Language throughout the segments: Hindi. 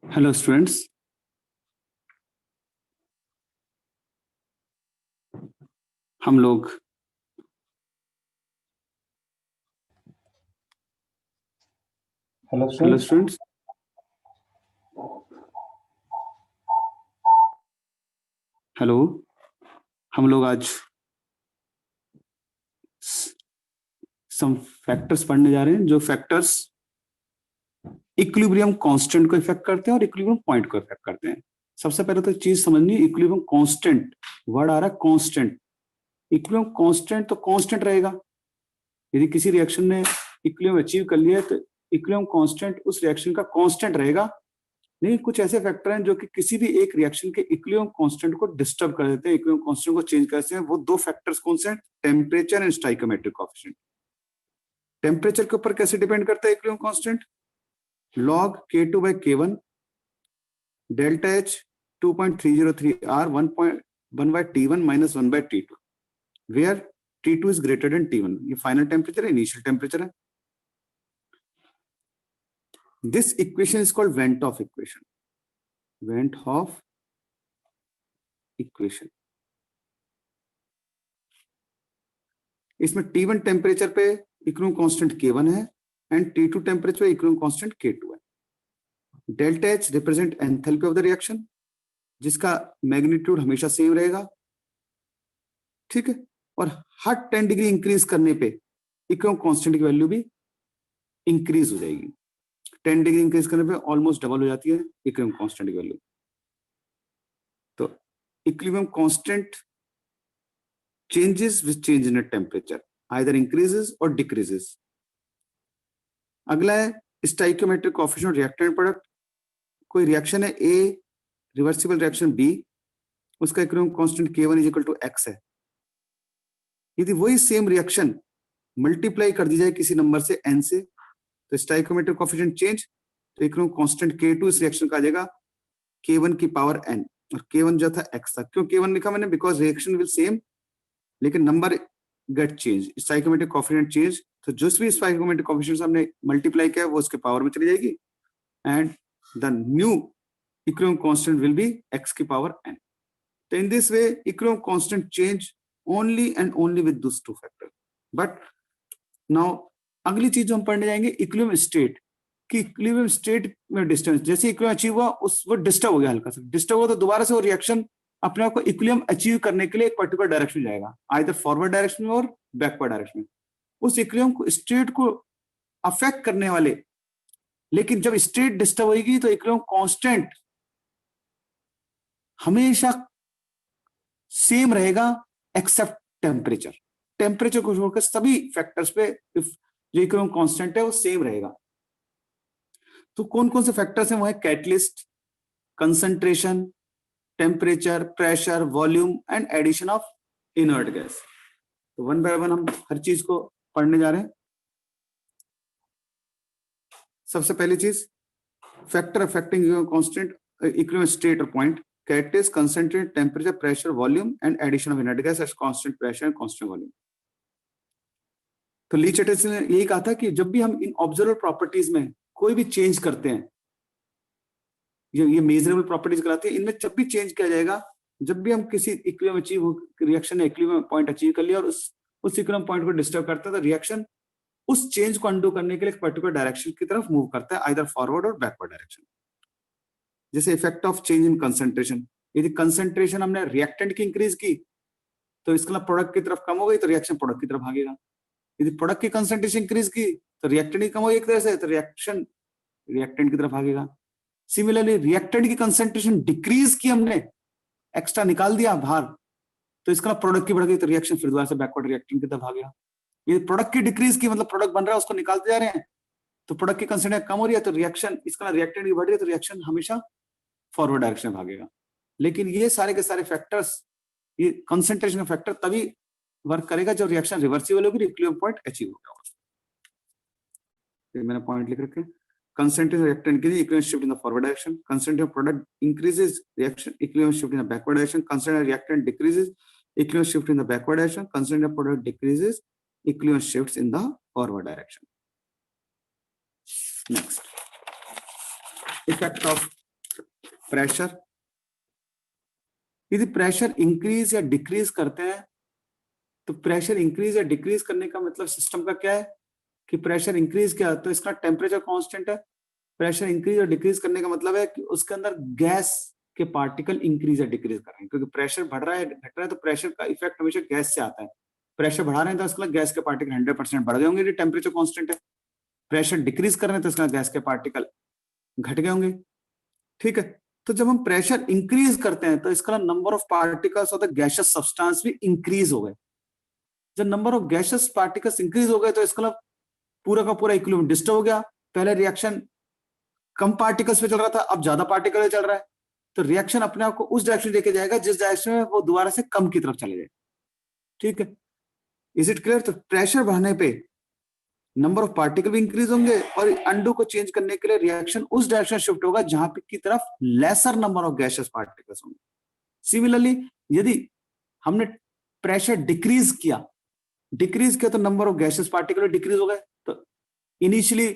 हेलो स्टूडेंट्स, हम लोग hello hello students, students hello. हम लोग आज सम फैक्टर्स पढ़ने जा रहे हैं जो फैक्टर्स इक्विलिब्रियम कांस्टेंट को इफेक्ट करते हैं और इक्विलिब्रियम पॉइंट को इफेक्ट करते हैं। सबसे पहले तो चीज समझनी, इक्विलिब्रियम कांस्टेंट वर्ड आ रहा है कांस्टेंट। इक्विलिब्रियम कांस्टेंट तो कांस्टेंट रहेगा। यदि किसी रिएक्शन ने इक्विलिब्रियम अचीव कर लिया है तो इक्विलिब्रियम कांस्टेंट उस रिएक्शन का कांस्टेंट रहेगा। नहीं, कुछ ऐसे फैक्टर हैं जो कि किसी भी एक रिएक्शन के इक्विलिब्रियम कांस्टेंट को डिस्टर्ब कर देते हैं, इक्विलिब्रियम कांस्टेंट को चेंज कर देते हैं। वो दो फैक्टर्स कौन से हैं? Temperature and stoichiometric coefficient. Temperature के ऊपर कैसे डिपेंड करता है equilibrium constant? log K2 by K1 delta H 2.303 R 1.1 by T1 minus 1 by T2 where T2 is greater than T1। ये फाइनल टेम्परेचर है, इनिशियल टेम्परेचर है। This equation is called went of equation. Went of equation. इसमें T1 टेम्परेचर पे इक्विलिब्रियम कांस्टेंट K1 है एंड T2 टेम्परेचर पे इक्विलिब्रियम कांस्टेंट K2 है। Delta H represent enthalpy of the reaction, जिसका मैग्नीट्यूड हमेशा सेम रहेगा, ठीक है। और हर 10 डिग्री इंक्रीज करने पे इक्विलिब्रियम कांस्टेंट की वैल्यू भी इंक्रीज हो जाएगी। 10 डिग्री इंक्रीज करने पे ऑलमोस्ट डबल हो जाती है इक्विलिब्रियम कांस्टेंट की वैल्यू। तो equilibrium constant changes with change in a temperature, either increases or decreases। अगला है स्टोइकोमेट्रिक कोएफिशिएंट रिएक्टेंट प्रोडक्ट। कोई रिएक्शन है ए, रिवर्सिबल रिएक्शन बी, उसका equilibrium constant K1 is equal to x है। यदि वही सेम रिएक्शन मल्टीप्लाई कर दी जाए किसी नंबर से n से, तो स्टोइकोमेट्रिक कोएफिशिएंट चेंज, तो इक्विलिब्रियम कांस्टेंट K2 इस रिएक्शन का आ जाएगा K1 की पावर n, और K1 जो था x था। क्यों K1 लिखा मैंने? बिकॉज रिएक्शन विल सेम लेकिन number get change, stoichiometric coefficient change. तो जो भी स्टोइकोमेट्रिक कोएफिशिएंट हमने मल्टीप्लाई किया वो उसके पावर में चली जाएगी and the new equilibrium constant will be x की पावर n। तो in this way equilibrium constant change only and only with this two factor. But now अगली चीज जो हम पढ़ने जाएंगे, इक्विलिब्रियम स्टेट। कि इक्विलिब्रियम स्टेट में डिस्टेंस, जैसे इक्विलिब्रियम अचीव हुआ उस वो डिस्टर्ब हो गया, हल्का सा डिस्टर्ब हुआ, तो दोबारा से वो रिएक्शन अपने आप को इक्विलिब्रियम अचीव करने के लिए एक पर्टिकुलर डायरेक्शन जाएगा, आइदर फॉरवर्ड डायरेक्शन में और बैकवर्ड डायरेक्शन में। उस इक्विलिब्रियम को स्टेट को अफेक्ट करने वाले, लेकिन जब स्टेट डिस्टर्ब होगी तो इक्विलिब्रियम कांस्टेंट हमेशा सेम रहेगा एक्सेप्ट टेम्परेचर। टेम्परेचर को छोड़कर सभी फैक्टर्स पे जो इक्विलिब्रियम कांस्टेंट है वो सेम रहेगा। तो कौन कौन से फैक्टर्स हैं? वो है catalyst, concentration, temperature, pressure, volume and addition of inert gas. तो वन बाय वन हम हर चीज को पढ़ने जा रहे हैं। सबसे पहली चीज, factor affecting constant equilibrium state और point, catalyst, concentrate, temperature, pressure, volume and addition of inert gas at constant pressure and constant volume. तो ली चैटर्जी ने यही कहा था कि जब भी हम इन ऑब्जर्वर प्रॉपर्टीज में कोई भी चेंज करते हैं, ये मेजरेबल प्रॉपर्टीज कहलाती है, इनमें जब भी चेंज किया जाएगा, जब भी हम किसी इक्विलिब्रियम अचीव रिएक्शन ने इक्विलिब्रियम पॉइंट अचीव कर लिया और उस इक्विलिब्रियम पॉइंट को डिस्टर्ब करता है, तो रिएक्शन उस चेंज को अंडू करने के लिए एक पर्टिकुलर डायरेक्शन की तरफ मूव करता है, आइदर फॉरवर्ड और बैकवर्ड डायरेक्शन। जैसे effect of change in concentration. यदि कंसंट्रेशन हमने रिएक्टेंट की इंक्रीज की तो इसका मतलब प्रोडक्ट की तरफ कम हो गई, तो रिएक्शन प्रोडक्ट की तरफ भागेगा। यदि प्रोडक्ट की कंसंट्रेशन इंक्रीज की तो रिएक्टेंट की कम हो गई एक तरह से, तो रिएक्शन रिएक्टेंट की तरफ भागेगा। सिमिलरली रिएक्टेंट की कंसंट्रेशन डिक्रीज की, हमने एक्स्ट्रा निकाल दिया बाहर, तो इसका प्रोडक्ट की बढ़ गई, तो रिएक्शन फिर दोबारा से बैकवर्ड रिएक्टेंट की तरफ भागेगा। ये प्रोडक्ट की डिक्रीज की, मतलब प्रोडक्ट बन रहा है उसको निकालते जा रहे हैं, तो प्रोडक्ट की कंसंट्रेशन कम हो रही है, तो रिएक्शन इसका रिएक्टेंट की बढ़ रही है, तो रिएक्शन हमेशा फॉरवर्ड डायरेक्शन में भागेगा। लेकिन ये सारे के सारे फैक्टर्स, ये कंसंट्रेशन का फैक्टर तभी वर्क करेगा जब रिएक्शन रिवर्सिबल होगी, इक्विलिब्रियम पॉइंट अचीव होगा। मैंने पॉइंट लिख रखे, concentration of reactant increases, equilibrium shift in the forward direction. Concentration of product increases, reaction equilibrium shift in the backward direction. Concentration of reactant decreases, equilibrium shift in the backward direction. Concentration of product decreases, equilibrium shifts in the forward direction. Next, effect of pressure, यदि प्रेशर इंक्रीज या डिक्रीज करते हैं तो प्रेशर इंक्रीज या डिक्रीज करने का मतलब सिस्टम का क्या है कि प्रेशर इंक्रीज किया तो इसका टेम्परेचर कांस्टेंट है। प्रेशर इंक्रीज और डिक्रीज करने का मतलब है कि उसके अंदर गैस के पार्टिकल इंक्रीज या डिक्रीज कर रहे हैं, क्योंकि प्रेशर बढ़ रहा है घट रहा है तो प्रेशर का इफेक्ट हमेशा गैस से आता है। प्रेशर बढ़ा रहे हैं तो इसका गैस के पार्टिकल 100% बढ़ गए होंगे, टेम्परेचर कांस्टेंट है। प्रेशर डिक्रीज कर रहे हैं तो इसका गैस के पार्टिकल घट गए होंगे। ठीक है, तो जब हम प्रेशर इंक्रीज करते हैं तो इसका number of particles of the gaseous substance भी इंक्रीज हो गए। जब number of gaseous particles increase हो गए तो इसका पूरा का पूरा इक्विलिब्रियम डिस्टर्ब हो गया। पहले रिएक्शन कम पार्टिकल्स पे चल रहा था, अब ज्यादा पार्टिकल चल रहा है, तो रिएक्शन अपने आप को उस डायरेक्शन लेके जाएगा जिस डायरेक्शन में वो दोबारा से कम की तरफ चले जाए। ठीक है, इज इट क्लियर? तो प्रेशर बढ़ने पे नंबर ऑफ पार्टिकल भी इंक्रीज होंगे और अंडू को चेंज करने के लिए रिएक्शन उस डायरेक्शन शिफ्ट होगा जहां पे की तरफ laser number of gaseous particles होंगे। सिमिलरली यदि हमने प्रेशर डिक्रीज किया तो number of gaseous particle decrease हो गए। तो इनिशियली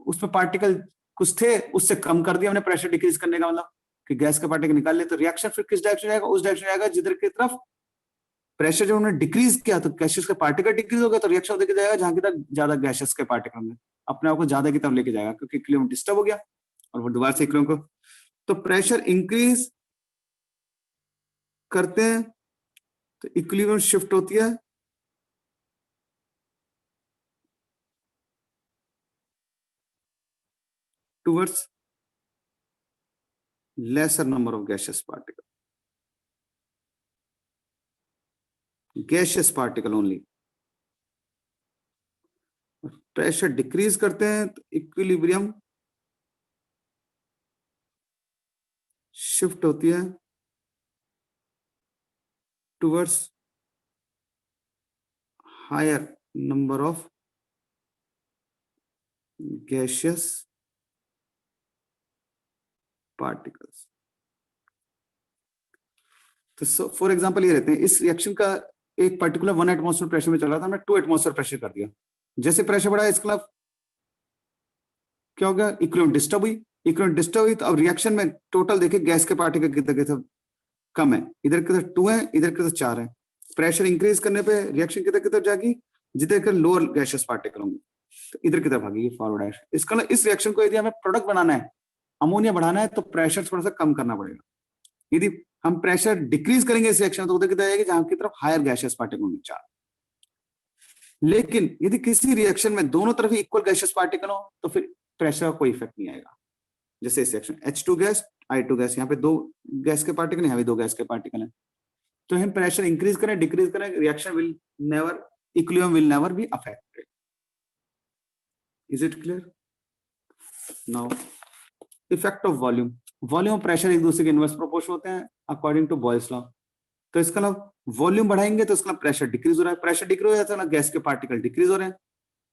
उसमें पार्टिकल कुछ थे, उससे कम कर दिया हमने प्रेशर डिक्रीज करने का मतलब कि गैस के पार्टिकल निकाल ले, तो रिएक्शन फिर किस डायरेक्शन जाएगा? उस डायरेक्शन जाएगा जिधर की तरफ प्रेशर जब हमने डिक्रीज किया तो गैसेस के पार्टिकल डिक्रीज हो गए, तो रिएक्शन उधर जाएगा जहां की तरफ ज्यादा गैसेस के पार्टिकल होंगे, अपने आप को ज्यादा की तरफ लेके जाएगा क्योंकि इक्विलिब्रियम डिस्टर्ब हो गया और वो दोबारा से इक्विलिब्रियम को। तो प्रेशर इंक्रीज करते हैं तो इक्विलिब्रियम शिफ्ट होती है towards lesser number of gaseous particle, gaseous particle only। Pressure decrease करते हैं तो इक्विलिब्रियम शिफ्ट होती है towards higher number of gaseous particles. तो फॉर एग्जांपल ये रहते हैं, इस रिएक्शन का एक पर्टिकुलर 1 एटमॉस्फेयर प्रेशर में चल रहा था, हमने 2 एटमॉस्फेयर प्रेशर कर दिया। जैसे प्रेशर बढ़ा इसका क्या हो गया? इक्विलिब्रियम डिस्टर्ब हुई तो अब रिएक्शन में टोटल देखिए गैस के पार्टिकल किधर कम है, इधर की तरफ 2 है, इधर की तरफ 4 है। प्रेशर इंक्रीज करने पे रिएक्शन किधर की तरफ जाएगी? जिधर के लोअर गैसियस पार्टिकल होंगे तो इधर की तरफ भागेगी फॉरवर्ड डायरेक्शन। इसका इस रिएक्शन को यदि हमें प्रोडक्ट बनाना है, अमोनिया बढ़ाना है, तो प्रेशर थोड़ा सा कम करना पड़ेगा। यदि हम प्रेशर डिक्रीज करेंगे इस रिएक्शन तो उधर की तरफ जाएगी जहां की तरफ हायर गैसियस पार्टिकल होंगे 4। लेकिन यदि किसी रिएक्शन में दोनों तरफ इक्वल गैसियस पार्टिकल हो तो फिर प्रेशर का कोई इफेक्ट नहीं आएगा। जैसे इस reaction H2 gas I2 gas, यहाँ पे 2 गैस के पार्टिकल, यहाँ भी 2 गैस के पार्टिकल हैं, तो हम प्रेशर इंक्रीज करें डिक्रीज करें, reaction will never, equilibrium will never be affected. Is it clear? Now effect of volume. Volume और प्रेशर एक दूसरे के इनवर्स प्रोपोर्शनल होते हैं अकॉर्डिंग टू बॉयल्स लॉ। तो इसका मतलब वॉल्यूम बढ़ाएंगे तो इसका प्रेशर डिक्रीज हो रहा है, प्रेशर डिक्रीज हो जाता है ना, गैस के पार्टिकल डिक्रीज हो रहे हैं।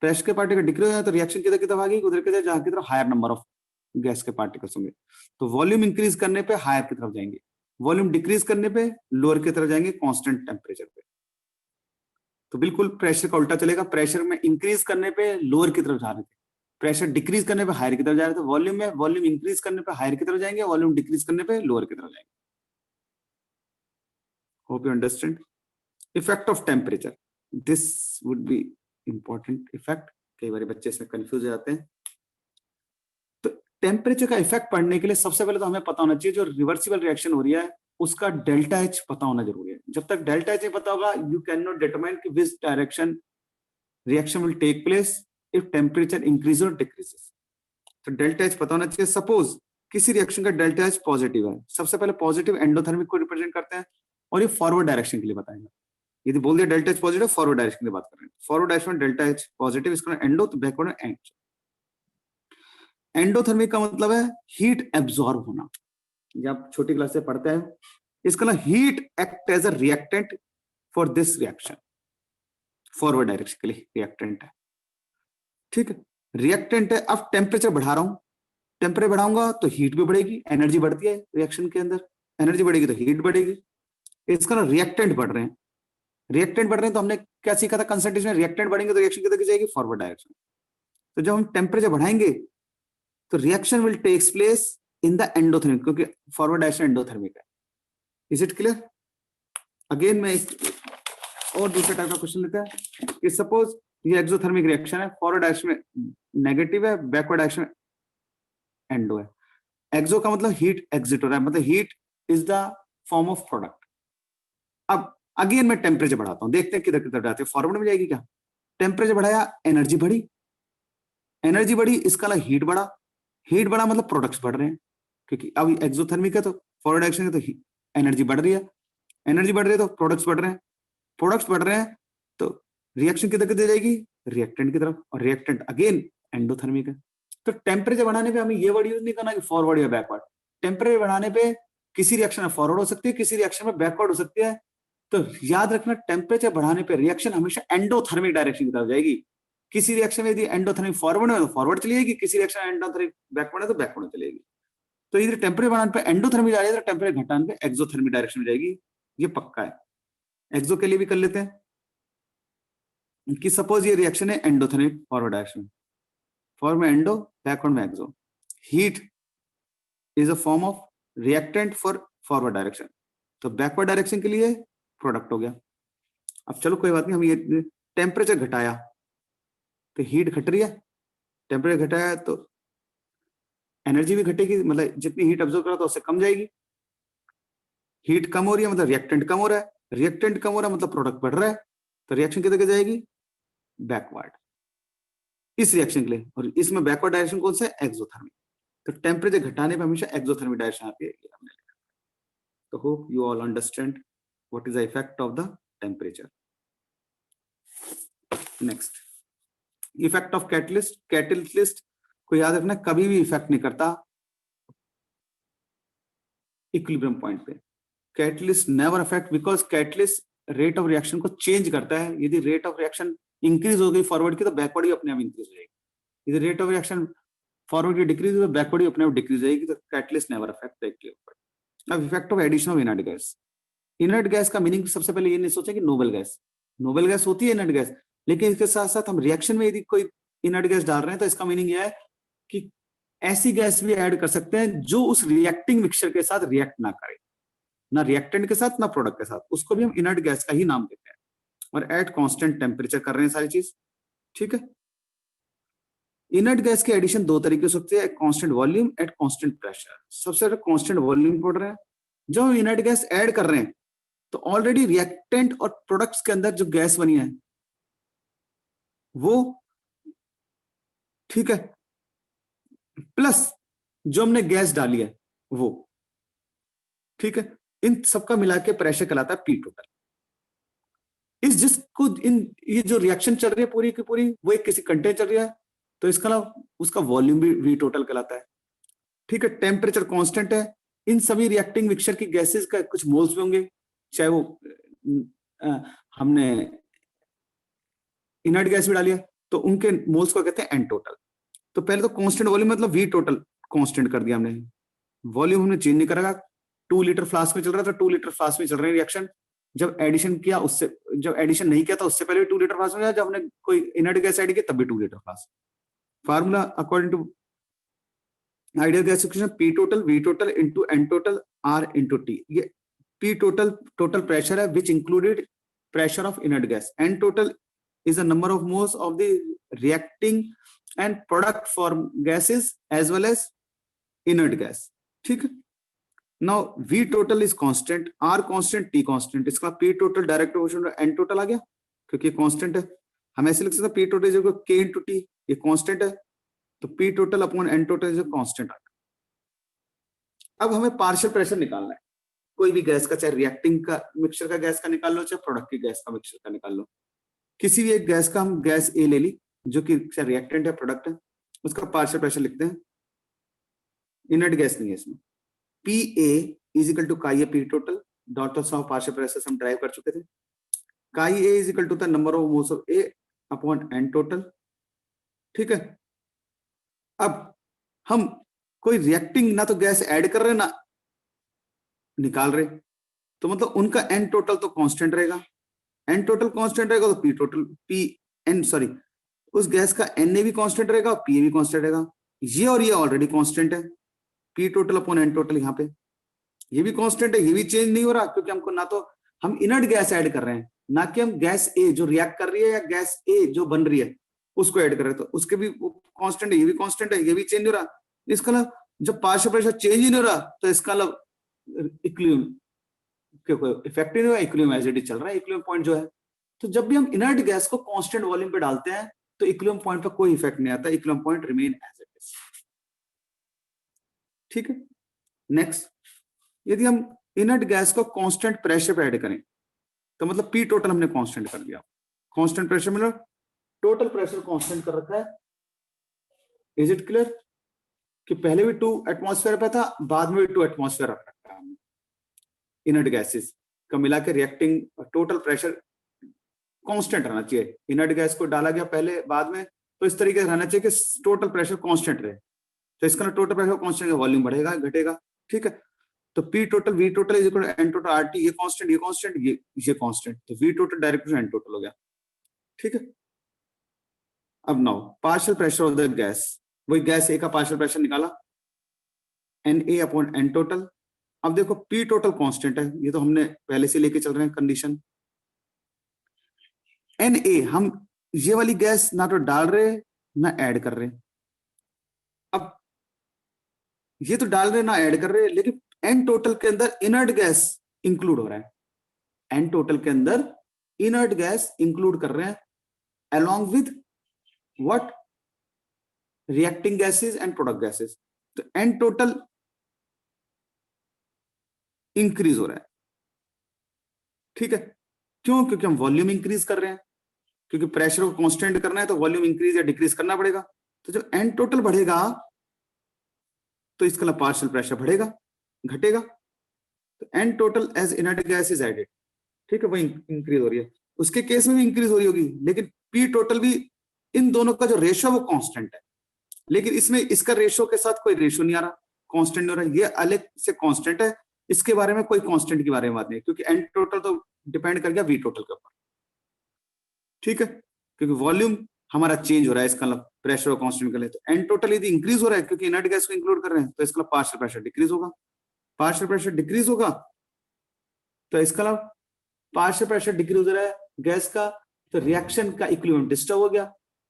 प्रेशर के पार्टिकल डिक्रीज हो जाए तो रिएक्शन किधर की तरफ आ गई? उधर की तरफ जहां की तरफ हायर नंबर ऑफ गैस के पार्टिकल्स होंगे। तो वॉल्यूम इंक्रीज करने पे हायर की तरफ जाएंगे, वॉल्यूम डिक्रीज करने पे लोअर की तरफ जाएंगे कांस्टेंट टेम्परेचर पे। तो बिल्कुल प्रेशर का उल्टा चलेगा, प्रेशर में इंक्रीज करने पे लोअर की तरफ जा रहे थे, प्रेशर डिक्रीज करने पे हायर की तरफ जा रहे थे। वॉल्यूम में वॉल्यूम इंक्रीज करने पे हायर की तरफ जाएंगे, वॉल्यूम डिक्रीज करने पे लोअर की तरफ जाएंगे। Hope you understand. Effect of temperature, this would be important effect, कई बार बच्चे इसमें कंफ्यूज हो जाते हैं। तो टेम्परेचर का इफेक्ट पढ़ने के लिए सबसे पहले तो हमें पता होना चाहिए जो रिवर्सिबल रिएक्शन हो रही है उसका डेल्टा एच पता होना जरूरी है। जब तक डेल्टा एच नहीं पता होगा यू कैन नॉट डिटरमाइन कि which direction reaction will take place if temperature increase और डिक्रीजेस। तो डेल्टा एच पता होना चाहिए। सपोज किसी रिएक्शन का डेल्टा एच पॉजिटिव है, सबसे पहले पॉजिटिव एंडोथर्मिक को रिप्रेजेंट करते हैं और ये फॉरवर्ड डायरेक्शन के लिए बताएंगे। यदि बोल दिया delta H positive, forward direction की बात कर रहे हैं, फॉरवर्ड डायरेक्शन में डेल्टा एच पॉजिटिव, इसका एंडो, तो बैकवर्ड में एंड। एंडोथर्मिक का मतलब है हीट एब्जॉर्ब होना, जब छोटी क्लास से पढ़ते हैं इसका ना heat act as a reactant for this reaction, forward direction के लिए रिएक्टेंट है। ठीक है, रिएक्टेंट है। अब टेम्परेचर बढ़ा रहा हूं, टेम्परेचर बढ़ाऊंगा तो हीट भी बढ़ेगी, एनर्जी बढ़ती है रिएक्शन के अंदर, एनर्जी बढ़ेगी तो हीट बढ़ेगी। इसका ना रिएक्टेंट बढ़ रहे हैं, रिएक्टेंट बढ़ रहे हैं तो हमने क्या सीखा था कंसंट्रेशन में, रिएक्टेंट बढ़ेंगे तो रिएक्शन किधर की जाएगी? Forward direction. तो जब हम टेम्परेचर बढ़ाएंगे तो reaction will takes place in the endothermic, क्योंकि फॉरवर्ड डायरेक्शन एंडोथर्मिक है। Is it clear? अगेन मैं एक और दूसरे टाइप का क्वेश्चन लेता है कि सपोज ये एक्सोथर्मिक रिएक्शन है, फॉरवर्ड डायरेक्शन में नेगेटिव है, बैकवर्ड डायरेक्शन में एंडो है। एक्सो का मतलब हीट एग्जिट हो रहा है, मतलब heat is the form of product. अब अगेन मैं टेम्परेचर बढ़ाता हूं, देखते हैं किधर किधर जाते हैं। फॉरवर्ड में जाएगी क्या? टेम्परेचर बढ़ाया, एनर्जी बढ़ी, एनर्जी बढ़ी, इसका मतलब हीट बढ़ा, हीट बढ़ा मतलब प्रोडक्ट्स बढ़ रहे हैं, क्योंकि अब एक्सोथर्मिक है तो फॉरवर्ड डायरेक्शन है तो एनर्जी बढ़ रही है, एनर्जी बढ़ रही है तो प्रोडक्ट्स बढ़ रहे हैं, प्रोडक्ट्स बढ़ रहे हैं तो रिएक्शन किधर किधर जाएगी? रिएक्टेंट की तरफ, और रिएक्टेंट अगेन एंडोथर्मिक है। तो टेम्परेचर बढ़ाने पे हमें ये वर्ड यूज नहीं करना कि फॉरवर्ड या बैकवर्ड। टेम्परेचर बढ़ाने पे किसी रिएक्शन में फॉरवर्ड हो सकती है, किसी रिएक्शन में बैकवर्ड हो सकती है। तो याद रखना, टेम्परेचर बढ़ाने पे रिएक्शन हमेशा एंडोथर्मिक डायरेक्शन की तरफ जाएगी। किसी रिएक्शन में यदि एंडोथर्मिक फॉरवर्ड है तो फॉरवर्ड चली जाएगी, किसी रिएक्शन में एंडोथर्मिक बैकवर्ड है तो बैकवर्ड में चलेगी। तो इधर टेम्परेचर बढ़ाने पे एंडोथर्मिक जा रही है, तो टेम्परेचर घटाने पे एक्सोथर्मिक डायरेक्शन में जाएगी, ये पक्का है। एक्सो के लिए भी कर लेते हैं कि सपोज ये रिएक्शन है एंडोथर्मिक फॉरवर्ड डायरेक्शन, फॉरवर्ड में एंडो, बैकवर्ड में exo. Heat is a form of reactant for forward direction, तो बैकवर्ड डायरेक्शन के लिए प्रोडक्ट हो गया। अब चलो कोई बात नहीं, हम ये टेम्परेचर घटाया तो हीट घट रही है, टेम्परेचर घटाया तो एनर्जी भी घटेगी, मतलब जितनी हीट ऑब्जर्व करा तो उससे कम जाएगी। हीट कम हो रही है मतलब रिएक्टेंट कम हो रहा है, रिएक्टेंट कम हो रहा है मतलब प्रोडक्ट बढ़ रहा है, तो रिएक्शन किधर जाएगी? बैकवर्ड, इस रिएक्शन के लिए। और इसमें बैकवर्ड डायरेक्शन कौन सा है? एक्सोथर्मिक। तो टेम्परेचर घटाने पे हमेशा एक्सोथर्मिक डायरेक्शन आती है, ये हमने लिखा। तो hope you all understand what is the effect of the temperature. Next, effect of catalyst. Catalyst को याद रखना, कभी भी इफेक्ट नहीं करता इक्विलिब्रियम पॉइंट पे। Catalyst never affect, because catalyst rate of reaction को चेंज करता है। यदि रेट ऑफ रिएक्शन इंक्रीज हो गई फॉरवर्ड की, तो बैकवर्ड भी अपने आप इंक्रीज हो जाएगी। यदि रेट ऑफ रिएक्शन फॉरवर्ड की डिक्रीज हो तो बैकवर्ड भी अपने आप डिक्रीज हो जाएगी। तो catalyst never affect the equilibrium point. अब effect of addition of inert gas. Inert gas का मीनिंग सबसे पहले ये नहीं सोचा कि नोबल गैस, नोबल गैस होती है इनर्ट गैस, लेकिन इसके साथ साथ हम रिएक्शन में यदि कोई इनर्ट गैस डाल रहे हैं तो इसका मीनिंग यह है कि ऐसी गैस भी ऐड कर सकते हैं जो उस रिएक्टिंग मिक्सचर के साथ रिएक्ट ना करे, ना रिएक्टेंट के साथ ना प्रोडक्ट के साथ, उसको भी हम इनर्ट गैस का ही नाम देते हैं। और एट कांस्टेंट टेम्परेचर कर रहे हैं सारी चीज, ठीक है। इनर्ट गैस के एडिशन दो तरीके से होते हैं, constant volume at constant pressure. सबसे ज्यादा कांस्टेंट वॉल्यूम पड़ रहा है। जब हम इनर्ट गैस ऐड कर रहे हैं तो ऑलरेडी रिएक्टेंट और प्रोडक्ट्स के अंदर जो गैस बनी है वो, ठीक है, प्लस जो हमने गैस डाली है वो, ठीक है, इन सबका मिला के प्रेशर कहलाता है पी टोटल। इस जिसको इन ये जो रिएक्शन चल रही है पूरी की पूरी वो एक किसी कंटेनर चल रही है, तो इसका उसका वॉल्यूम भी वी टोटल कहलाता है, ठीक है। टेम्परेचर कांस्टेंट है। इन सभी रिएक्टिंग मिक्सचर की गैसेस का कुछ मोल्स भी होंगे, चाहे वो हमने इनर्ट गैस भी डाली है तो उनके मोल्स को कहते हैं एन टोटल। तो पहले तो कांस्टेंट वॉल्यूम मतलब वी टोटल कांस्टेंट कर दिया हमने, वॉल्यूम हमने चेंज नहीं करा। 2 लीटर फ्लास्क में चल रहा था, 2 लीटर फ्लास्क में चल रहे हैं रिएक्शन। जब एडिशन किया उससे, जब एडिशन नहीं किया था उससे पहले भी 2 लीटर फ्लास्क में, जब हमने कोई इनर्ट गैस ऐड किया तब भी 2 litre flask. Formula according to ideal gas equation, P total V total into N total R into T. ये पी टोटल टोटल प्रेशर है which included pressure of inert gas, N total is the number of moles of the reacting and product form gases as well as inert gas, ठीक है। now v total is constant, r constant, t constant। इसका p total direct proportional n total आ गया, क्योंकि कांस्टेंट है। हम ऐसे लिख सकते हैं p total is equal k into t, ये कांस्टेंट है, तो p total upon n total is constant आ गया। अब हमें पार्शियल प्रेशर निकालना है कोई भी गैस का, चाहे रिएक्टिंग का मिक्सचर का गैस का निकाल लो, चाहे प्रोडक्ट की गैस का मिक्सचर का निकाल लो। किसी भी एक गैस का हम गैस ए ले ली जो कि रिएक्टेंट है प्रोडक्ट है, उसका पार्शियल प्रेशर लिखते हैं। इनर्ट गैस नहीं है इसमें। P A is equal to chi A P total, dot of partial pressure हम ड्राइव कर चुके थे। Chi A is equal to the number of moles of A upon N total, ठीक है। अब हम कोई रिएक्टिंग ना तो गैस ऐड कर रहे ना निकाल रहे, तो मतलब उनका एन टोटल तो कांस्टेंट रहेगा। एन टोटल कांस्टेंट रहेगा तो P total P N sorry उस गैस का एन ए भी कांस्टेंट रहेगा और पी ए भी कांस्टेंट रहेगा। ये और ये ऑलरेडी कांस्टेंट है, P total upon N total यहाँ पे, ये भी कांस्टेंट है, ये भी चेंज नहीं हो रहा, क्योंकि हमको ना तो हम इनर्ट गैस ऐड कर रहे हैं, ना कि हम गैस ए जो रिएक्ट कर रही है या गैस ए जो बन रही है उसको ऐड कर रहे हैं, तो उसके भी कांस्टेंट है, ये भी कांस्टेंट है, ये भी चेंज नहीं हो रहा। इसका मतलब जब पार्शियल प्रेशर चेंज ही नहीं हो रहा तो इसका मतलब इक्विलिब्रियम के कोई इफेक्ट नहीं हुआ, इक्विलिब्रियम एज इट इज चल रहा है, इक्विलिब्रियम पॉइंट जो है। तो जब भी हम इनर्ट गैस को कांस्टेंट वॉल्यूम पे डालते हैं तो इक्विलिब्रियम पॉइंट पर कोई इफेक्ट नहीं आता, equilibrium point remain as it is. ठीक है, नेक्स्ट, यदि हम इनर्ट गैस को कांस्टेंट प्रेशर पे ऐड करें तो मतलब पी टोटल हमने कांस्टेंट कर दिया, कांस्टेंट प्रेशर मतलब टोटल प्रेशर कांस्टेंट कर रखा है। इज इट क्लियर कि पहले भी 2 एटमॉस्फेयर पे था, बाद में भी 2 एटमॉस्फेयर रख रखा है हमने। इनर्ट गैसेस का मिला के रिएक्टिंग टोटल प्रेशर कांस्टेंट रहना चाहिए। इनर्ट गैस को डाला गया पहले बाद में, तो इस तरीके से रहना चाहिए कि टोटल प्रेशर कांस्टेंट रहे। तो इसका टोटल प्रेशर कांस्टेंट, वॉल्यूम बढ़ेगा घटेगा। ठीक है, तो P total V total is equal to N total R T, ये कांस्टेंट ये कांस्टेंट ये कांस्टेंट, तो V total direct N total हो गया। ठीक है, अब now partial pressure of the gas, वही गैस ए का पार्शियल प्रेशर निकाला, N A upon N total. अब देखो पी टोटल कांस्टेंट है, ये तो हमने पहले से लेके चल रहे हैं कंडीशन। एन ए हम ये वाली गैस ना तो डाल रहे ना ऐड कर रहे। अब ये तो डाल रहे ना ऐड कर रहे, लेकिन एन टोटल के अंदर इनर्ट गैस इंक्लूड हो रहा है, एन टोटल के अंदर इनर्ट गैस इंक्लूड कर रहे हैं along with what reacting gases and product gases। तो एन टोटल इंक्रीज हो रहा है। ठीक है, क्यों? क्योंकि हम वॉल्यूम इंक्रीज कर रहे हैं, क्योंकि प्रेशर को कांस्टेंट करना है तो वॉल्यूम इंक्रीज या डिक्रीज करना पड़ेगा। तो जब एन टोटल बढ़ेगा तो इसका पार्शियल प्रेशर बढ़ेगा घटेगा, तो N total as inert gas is added. ठीक है, वो इंक्रीज हो रही है, उसके केस में भी इंक्रीज हो रही होगी, लेकिन पी टोटल भी, इन दोनों का जो रेशो वो कांस्टेंट है, लेकिन इसमें इसका रेशो के साथ कोई रेशो नहीं आ रहा, कांस्टेंट नहीं हो रहा, ये अलग से कांस्टेंट है, इसके बारे में कोई कांस्टेंट के बारे में बात नहीं, क्योंकि एन टोटल तो डिपेंड कर गया वी टोटल के ऊपर। ठीक है, क्योंकि वॉल्यूम हमारा चेंज हो रहा है, इसका मतलब प्रेशर को कांस्टेंट कर ले, तो एन टोटल यदि इंक्रीज हो रहा है क्योंकि इनर्ट गैस को इंक्लूड कर रहे हैं, तो इसका पार्शियल प्रेशर डिक्रीज होगा, पार्शियल प्रेशर डिक्रीज होगा, तो इसका पार्शियल प्रेशर डिक्रीज हो रहा है गैस का, तो रिएक्शन का इक्विलिब्रियम डिस्टर्ब हो गया।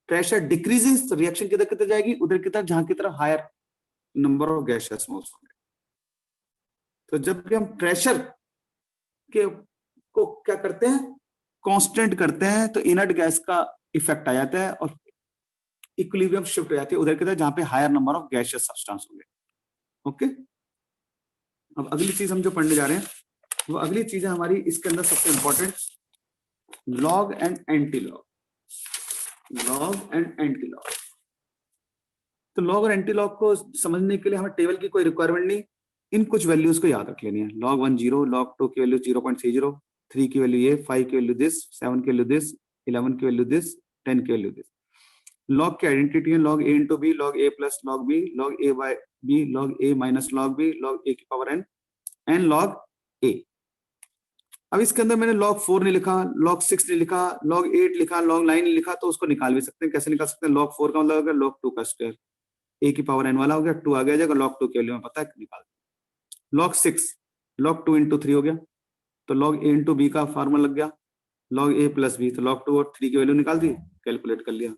प्रेशर डिक्रीजेस तो रिएक्शन किधर किधर जाएगी, उधर की तरफ जहां की तरफ higher number of gases moles होंगे। तो जब भी हम प्रेशर के को क्या करते हैं, कांस्टेंट करते हैं, तो इनर्ट गैस का इफेक्ट आ जाता है और इक्विलिब्रियम शिफ्ट हो जाती है उधर की तरफ जहां पे higher number of gaseous substance होंगे। ओके, अब अगली चीज हम जो पढ़ने जा रहे हैं वो अगली चीज है हमारी इसके अंदर सबसे important, log and anti log. Log and anti log, तो लॉग और एंटी लॉग को समझने के लिए हमें टेबल की कोई रिक्वायरमेंट नहीं, इन कुछ वैल्यूज को याद रख लेनी है। log 1 0, log 2 की वैल्यू 0.30, 3 की वैल्यू ये, 5 की वैल्यू दिस, 7 की वैल्यू दिस, 11 की वैल्यू दिस, 10 की वैल्यू दिस। लॉग की आइडेंटिटी है log a into b, log a plus log b, log a by b, log a minus log b, log a की power n and log a। अब इसके अंदर मैंने log 4 नहीं लिखा, log 6 नहीं लिखा, log 8 लिखा, log 9 नहीं लिखा, तो उसको निकाल भी सकते हैं। कैसे निकाल सकते हैं? log 4 का मतलब होगा log 2 का स्क्वायर, a की पावर n वाला हो गया, 2 आ गया जाएगा, log 2 की वैल्यू में पता है निकाल। log 6 log 2 into 3 हो गया, तो log a into b का फार्मूला लग गया, log a plus b, तो log 2 और 3 की वैल्यू निकाल दी, कैलकुलेट कर लिया।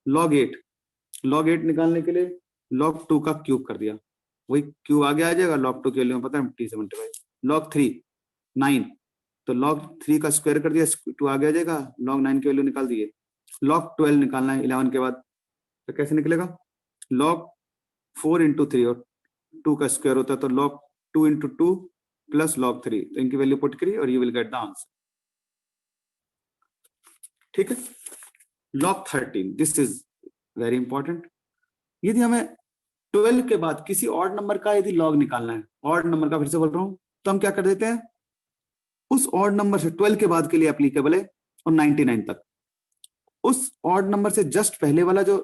log 8 निकालने के लिए log 2 का क्यूब कर दिया, वही क्यूब आगे आ जाएगा, log 2 की वैल्यू में पता है t75। log 3 9, तो log 3 का स्क्वायर कर दिया, 2 आगे आ जाएगा, log 9 की वैल्यू निकाल दिए। log 12 निकालना है 11 के बाद, तो कैसे निकलेगा? log 4 into 3 और 2 का स्क्वायर होता है, तो log 2 into 2 प्लस log 3, तो इनकी वैल्यू पुट करिए और you will get the answer. ठीक है, log 13, this is very important. यदि हमें 12 के बाद किसी ऑड नंबर का यदि लॉग निकालना है, ऑड नंबर का फिर से बोल रहा हूं, तो हम क्या कर देते हैं, उस ऑड नंबर से 12 के बाद के लिए एप्लीकेबल है और 99 तक, उस ऑड नंबर से जस्ट पहले वाला जो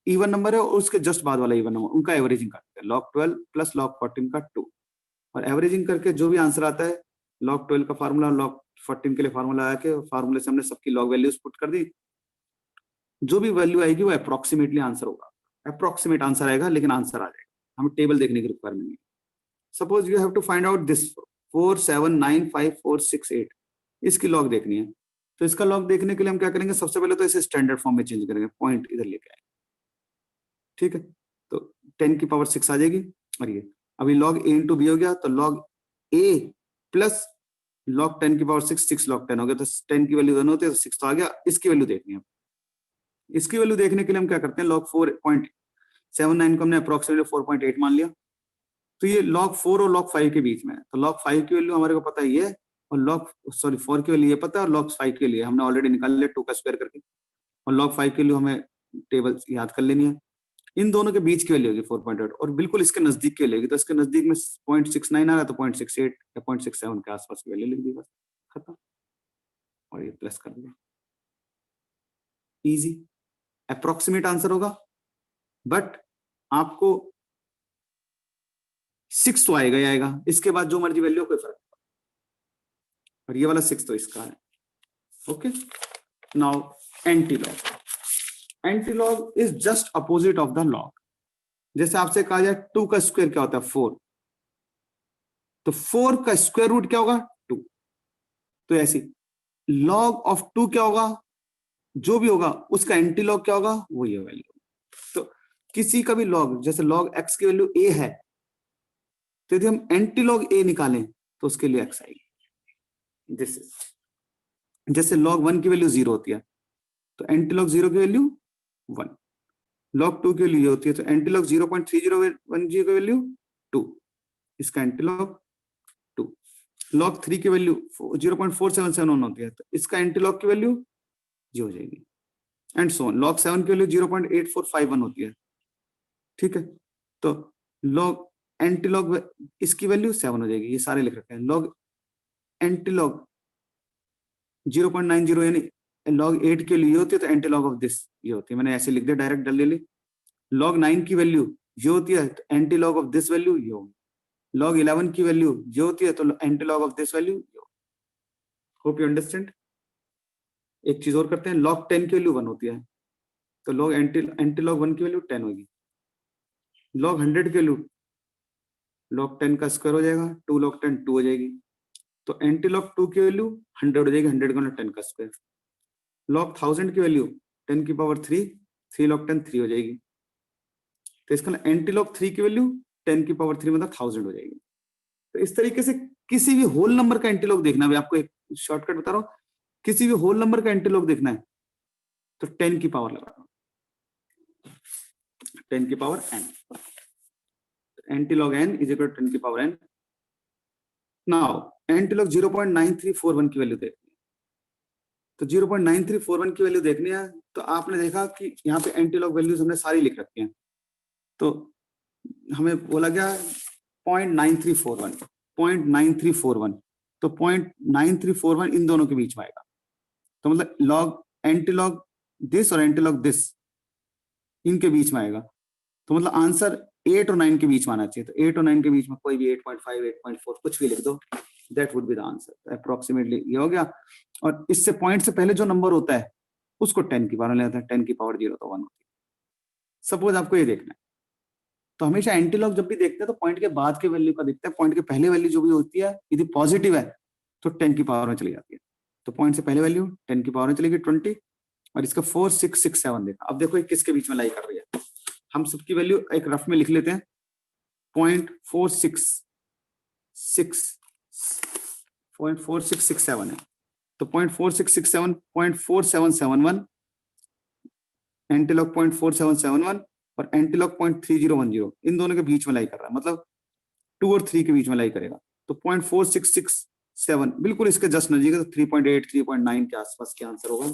इवन नंबर है और उसके जस्ट बाद वाला इवन नंबर, उनका एवरेजिंग करते हैं। log 12 प्लस log 14 का 2, और एवरेजिंग करके जो भी आंसर आता है, log 12 का फार्मूला log 14 के लिए फार्मूला आया के फार्मूले से हमने सबकी log वैल्यूज पुट कर दी, जो भी वैल्यू आएगी वो अप्रोक्सीमेटली आंसर होगा, अप्रोक्सीमेट आंसर आएगा लेकिन आंसर आ जाएगा। हमें टेबल देखने की रिक्वायरमेंट नहीं। Suppose you have to find out this 4795468, इसकी लॉग देखनी है। तो इसका लॉग देखने के लिए हम क्या करेंगे, सबसे पहले तो इसे स्टैंडर्ड फॉर्म में चेंज करेंगे, पॉइंट इधर लेके आए, ठीक है। तो 10 की पावर 6 आ जाएगी, और ये अभी लॉग a इंटू बी हो गया, तो लॉग a प्लस लॉग 10 की पावर 6 लॉग 10 हो गया, तो 10 की वैल्यू दोनों होती है, तो 6 तो आ गया। इसकी वैल्यू देखनी है। इसकी वैल्यू देखने के लिए हम क्या करते हैं, लॉग 4.79 को हमने अप्रोक्सीमेटली 4.8 मान लिया। तो ये लॉग 4 और लॉग 5 के बीच में है, तो लॉग 5 की वैल्यू हमारे को पता ही है, और लॉग 4 की वैल्यू ये पता है, और लॉग 5 के लिए हमने ऑलरेडी निकाल लिया 2 का स्क्वायर करके, और लॉग 5 के लिए हमें टेबल याद कर लेनी है। इन दोनों के बीच की वैल्यू होगी 4.8, और बिल्कुल इसके नजदीक की वैल्यू होगी, तो इसके नजदीक में 0.69 आ रहा है, तो 0.68 या 0.67 के आसपास की वैल्यू लिख दी, बस खत्म, और ये प्लस कर दिया। इजी अप्रोक्सीमेट आंसर होगा, बट आपको 6 तो आएगा ही आएगा, इसके बाद जो मर्जी वैल्यू कोई फर्क नहीं, और ये वाला 6 तो इसका है। Okay, now anti log is just opposite of the log. जैसे आपसे कहा जाए 2 का स्क्वायर क्या होता है 4, तो 4 का स्क्वायर रूट क्या होगा 2, तो ऐसी लॉग ऑफ 2 क्या होगा, जो भी होगा उसका एंटी लॉग क्या होगा, वो ये वैल्यू। तो किसी का भी लॉग, जैसे लॉग x की वैल्यू a है, तो यदि हम एंटी लॉग a निकालें तो उसके लिए x आएगी। जैसे लॉग 1 की वैल्यू 0 होती है, तो एंटी लॉग 0 की वैल्यू 1। लॉग 2 की वैल्यू ये होती है, तो एंटी लॉग 0.3010 की वैल्यू 2, इसका एंटी लॉग 2। लॉग 3 की वैल्यू 0.4771 होती है, तो इसका एंटी लॉग की वैल्यू ये हो जाएगी, एंड सो ऑन। लॉग 7 की वैल्यू 0.8451 होती है, ठीक है। तो लॉग एंटी लॉग इसकी वैल्यू 7 हो जाएगी, ये सारे लिख रखे हैं। लॉग एंटी लॉग 0.90 यानी लॉग 8 के लिए होती है, तो एंटी लॉग ऑफ दिस ये होती है, मैंने ऐसे लिख दिया डायरेक्ट डाल। लॉग 9 की वैल्यू ये होती है, तो anti log of this value ये होगी। लॉग 11 की वैल्यू ये होती है, तो anti log of this value ये होगी। Hope you understand. एक चीज और करते हैं, लॉग 10 की वैल्यू 1 होती है, तो लॉग एंटी लॉग 1 की वैल्यू 10 होगी। लॉग 100 की वैल्यू लॉग 10 का स्क्वायर हो जाएगा, 2 लॉग 10 2 हो जाएगी, तो एंटी लॉग 2 की वैल्यू 100 हो जाएगी, 100 का 10 का स्क्वायर। लॉग 1000 की वैल्यू 10 की पावर 3, 3 लॉग 10 3 हो जाएगी, तो इसका एंटी लॉग 3 की वैल्यू 10 की पावर 3 मतलब 1000 हो जाएगी। तो इस तरीके से किसी भी होल नंबर का एंटी लॉग देखना है, आपको एक शॉर्टकट बता रहा हूं, किसी भी होल नंबर का एंटी लॉग देखना है तो 10 की पावर लगा, 10 की power n, anti log n is equal to 10 की power n। Now anti log 0.9341 की वैल्यू देखनी है, तो 0.9341 की वैल्यू देखनी है, तो आपने देखा कि यहाँ पे एंटी लॉग वैल्यूज हमने सारी लिख रखी हैं, तो हमें बोला गया 0.9341, तो 0.9341 इन दोनों के बीच में आएगा, तो मतलब लॉग एंटी लॉग दिस और एंटी लॉग दिस इनके बीच में आएगा, तो मतलब आंसर 8 और 9 के बीच में आना चाहिए। तो 8 और 9 के बीच में कोई भी 8.5 8.4 कुछ भी लिख दो, that would be the answer. Approximately ये हो गया, और इससे पॉइंट से पहले जो नंबर होता है उसको 10 की पावर लेते हैं, 10 की पावर 0 तो 1 होती है। सपोज आपको ये देखना है, तो हमेशा एंटी लॉग जब भी देखते हैं तो पॉइंट के बाद के वैल्यू का देखते हैं, पॉइंट के पहले वैल्यू जो भी होती है यदि पॉजिटिव है तो 10 की पावर में चली जाती है, तो पॉइंट से पहले वैल्यू 10 की पावर में चलेगी 20, और इसका 4 6 6 7 देखा। अब देखो किसके बीच में लाई कर रही है, हम सबकी वैल्यू एक रफ में लिख लेते हैं, 0.4667 है, तो 0.4667 0.4771 एंटीलॉग 0.4771 और एंटीलॉग 0.3010 इन दोनों के बीच में लाई कर रहा है, मतलब 2 और 3 के बीच में लाई करेगा, तो 0.4667 बिल्कुल इसके जस्ट नजदीक है, तो 3.8 3.9 के आसपास क्या आंसर होगा।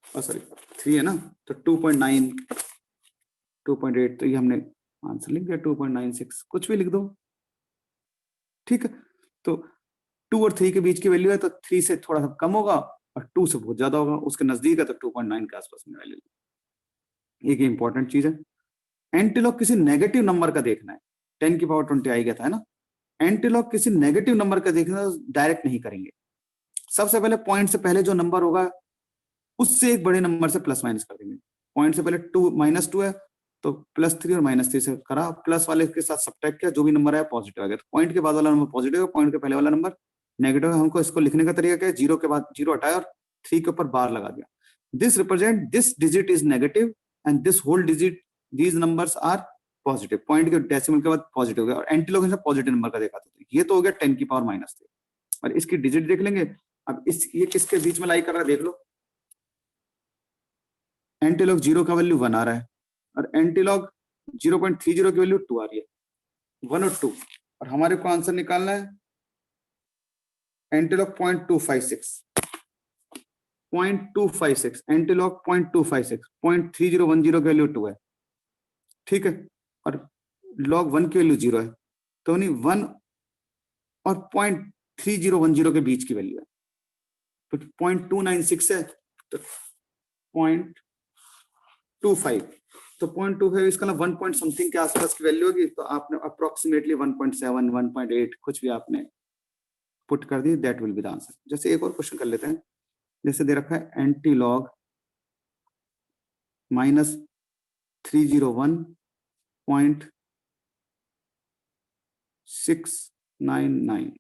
सॉरी 3 है ना, तो 2.9 2.8, तो ये हमने आंसर लिख दिया 2.96, कुछ भी लिख दो, ठीक है। तो 2 और 3 के बीच की वैल्यू है, तो 3 से थोड़ा सा कम होगा और 2 से बहुत ज्यादा होगा, उसके नजदीक है तो 2.9 के आसपास में वैल्यू। एक इंपॉर्टेंट चीज है, एंटीलॉग किसी नेगेटिव नंबर का देखना है, 10 की पावर 20 आई गया था, है ना। एंटीलॉग किसी नेगेटिव नंबर का देखना है, डायरेक्ट नहीं करेंगे, सबसे पहले पॉइंट से पहले जो नंबर होगा उससे एक बड़े नंबर से प्लस माइनस कर देंगे, पॉइंट से पहले 2 -2 है तो +3 और -3 से करा, प्लस वाले के साथ सब्ट्रैक्ट किया, जो भी नंबर आया पॉजिटिव आ गया। तो पॉइंट के बाद वाला नंबर पॉजिटिव है, पॉइंट के पहले वाला नंबर नेगेटिव है। हमको इसको लिखने का तरीका क्या है, 0 के बाद 0 हटाया और 3 के ऊपर बार लगा दिया। This represent this digit is negative and this whole digit these numbers are positive. Point के डेसिमल के बाद पॉजिटिव हो गया और एंटीलॉग हमेशा पॉजिटिव नंबर का देखा था। ये तो हो गया 10 की पावर -3 और इसकी डिजिट देख लेंगे। अब इस ये किसके बीच में लाई कर रहा है देख लो। एंटीलॉग 0 का वैल्यू 1 आ रहा है और एंटीलॉग 0.30 की वैल्यू 2 आ रही है, 1 और 2। और हमारे को आंसर निकालना है एंटीलॉग 0.256, 0.256 एंटीलॉग 0.256, 0.3010 की वैल्यू 2 है, ठीक है, और लॉग 1 की वैल्यू 0 है, तो नहीं 1 और 0.3010 के बीच की वैल्यू है, तो 0.296 है तो 0.25, तो 0.25 इसका ना 1 पॉइंट समथिंग के आसपास की वैल्यू होगी। तो आपने अप्रोक्सीमेटली 1.7 1.8 कुछ भी आपने पुट कर दी, that will be the answer. जैसे एक और क्वेश्चन कर लेते हैं, जैसे दे रखा है एंटीलॉग -301.699,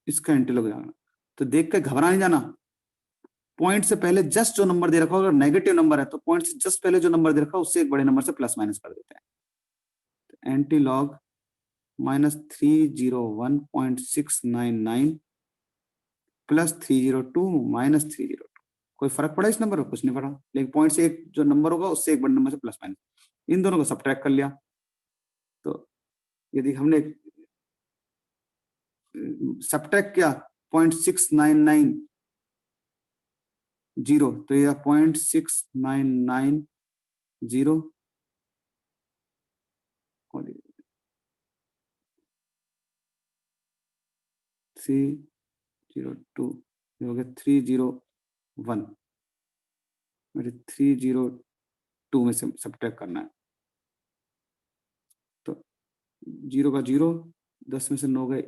इसका एंटीलॉग जाना। तो देख कर घबरा नहीं जाना, पॉइंट से पहले जस्ट जो नंबर दे रखा होगा, अगर नेगेटिव नंबर है तो पॉइंट से जस्ट पहले जो नंबर दे रखा है उससे एक बड़े नंबर से प्लस माइनस कर देते हैं। तो एंटीलॉग -301.699 + 302 -302, कोई फर्क पड़ा इस नंबर में? कुछ नहीं पड़ा, लेकिन पॉइंट से एक जो नंबर होगा उससे एक बड़े नंबर से प्लस माइनस, इन दोनों को सब्ट्रैक्ट कर लिया। तो यदि हमने सब्ट्रैक्ट किया 0.6990, तो यह 0.6990 302 हो गया 301, मेरे 302 में से सब्ट्रैक्ट करना है। तो 0 का 0, 10 में से 9 गए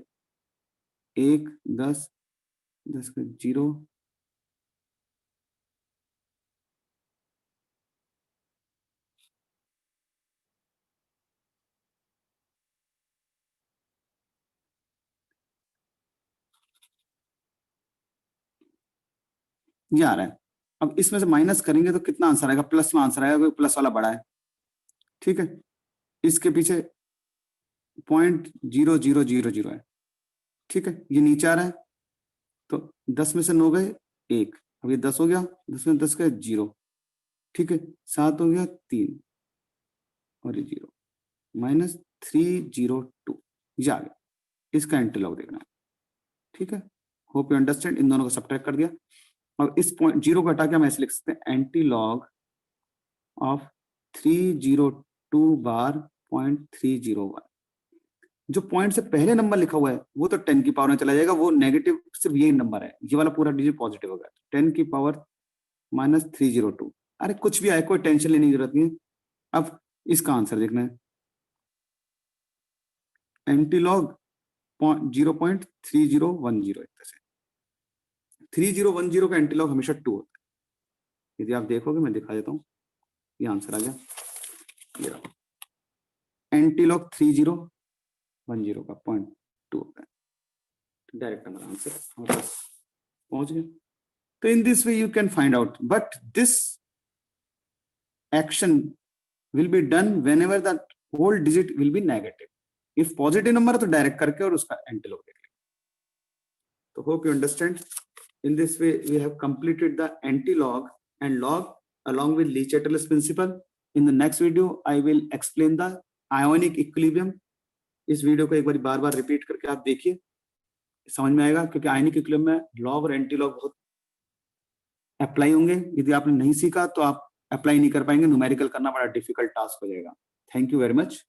1, 10, 10 का 0, ये आ रहा है। अब इसमें से माइनस करेंगे तो कितना आंसर आएगा? प्लस में आंसर आएगा, क्योंकि प्लस वाला बड़ा है, ठीक है। इसके पीछे 0.0000 है, ठीक है, ये नीचे आ रहा है। तो 10 में से 9 गए 1, अब ये 10 हो गया, 10 में 10 गए 0, ठीक है, 7 हो गया 3 और ये 0, -302, ये आ गया। इसका एंटीलॉग देखना है, ठीक है। Hope you understand. इन दोनों को सब्ट्रैक्ट कर दिया और इस पॉइंट 0 को हटा के हम ऐसे लिख सकते हैं एंटीलॉग ऑफ 302 बार 0.301। जो पॉइंट से पहले नंबर लिखा हुआ है वो तो 10 की पावर में चला जाएगा, वो नेगेटिव सिर्फ यही नंबर है, ये वाला पूरा डिजिट पॉजिटिव होगा, 10 की पावर -302। अरे कुछ भी आए, कोई टेंशन लेने की जरूरत नहीं है। अब इसका आंसर देखना है, एंटीलॉग 0.3010, एक तरह से 3010 का एंटीलॉग हमेशा 2 होता है। यदि आप देखोगे, मैं दिखा देता हूँ, ये आंसर आ गया, ये रहा एंटीलॉग 3010 का 0.2 होता है, डायरेक्ट हमारा आंसर हमारे पास पहुंच गया। तो in this way you can find out, but this action will be done whenever the whole digit will be negative. If positive number है तो डायरेक्ट करके और उसका एंटीलॉग देख लेंगे। तो hope you understand. In this way we have completed the antilog and log along with Le Chatterley's principle. In the next video I will explain the ionic equilibrium. इस वीडियो को एक बार बार रिपीट करके आप देखिए, समझ में आएगा, क्योंकि आयनिक इक्विलिब्रियम में लॉग और एंटीलॉग बहुत अप्लाई होंगे। यदि आपने नहीं सीखा तो आप अप्लाई नहीं कर पाएंगे, न्यूमेरिकल करना बड़ा डिफिकल्ट टास्क हो जाएगा। Thank you very much.